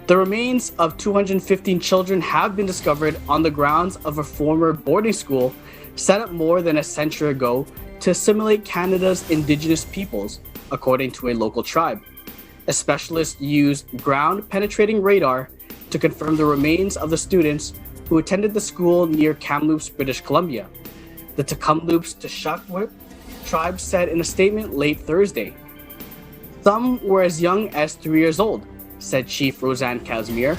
The remains of 215 children have been discovered on the grounds of a former boarding school set up more than a century ago to assimilate Canada's indigenous peoples, according to a local tribe. A specialist used ground-penetrating radar to confirm the remains of the students who attended the school near Kamloops, British Columbia. The Tecumloops Teshakwip tribe said in a statement late Thursday. Some were as young as 3 years old, said Chief Roseanne Casimir,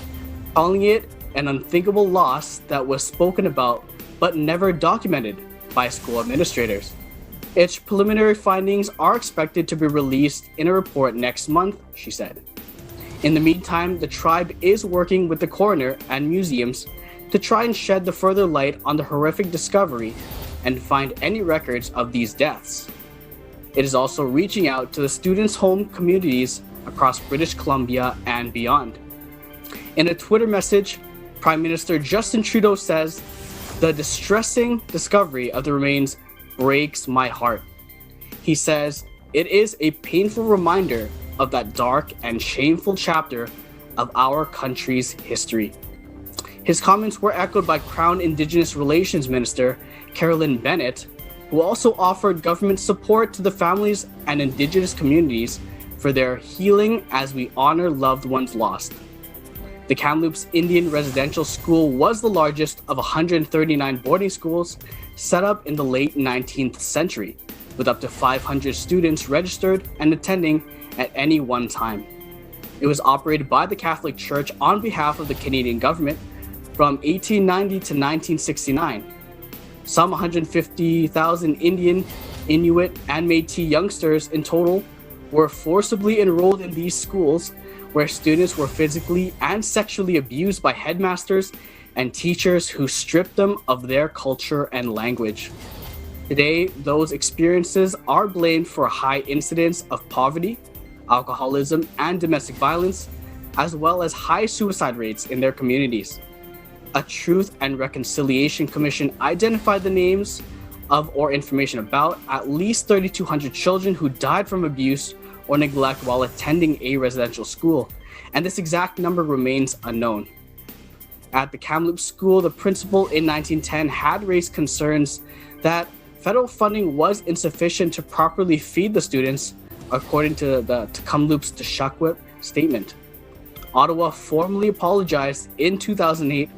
calling it an unthinkable loss that was spoken about but never documented by school administrators. Its preliminary findings are expected to be released in a report next month, she said. In the meantime, the tribe is working with the coroner and museums to try and shed the further light on the horrific discovery and find any records of these deaths. It is also reaching out to the students' home communities across British Columbia and beyond. In a Twitter message, Prime Minister Justin Trudeau says, "The distressing discovery of the remains breaks my heart." He says, "It is a painful reminder of that dark and shameful chapter of our country's history." His comments were echoed by Crown Indigenous Relations Minister Carolyn Bennett, who also offered government support to the families and Indigenous communities for their healing as we honor loved ones lost. The Kamloops Indian Residential School was the largest of 139 boarding schools set up in the late 19th century, with up to 500 students registered and attending at any one time. It was operated by the Catholic Church on behalf of the Canadian government from 1890 to 1969. Some 150,000 Indian, Inuit, and Métis youngsters in total were forcibly enrolled in these schools, where students were physically and sexually abused by headmasters and teachers who stripped them of their culture and language. Today, those experiences are blamed for a high incidence of poverty, alcoholism, and domestic violence, as well as high suicide rates in their communities. A Truth and Reconciliation Commission identified the names of or information about at least 3,200 children who died from abuse or neglect while attending a residential school, and this exact number remains unknown. At the Kamloops School, the principal in 1910 had raised concerns that federal funding was insufficient to properly feed the students, according to the Tecumloops Teshakwip statement. Ottawa formally apologized in 2008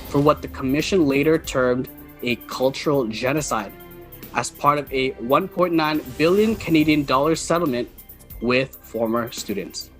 for what the commission later termed a cultural genocide as part of a 1.9 billion Canadian dollars settlement with former students.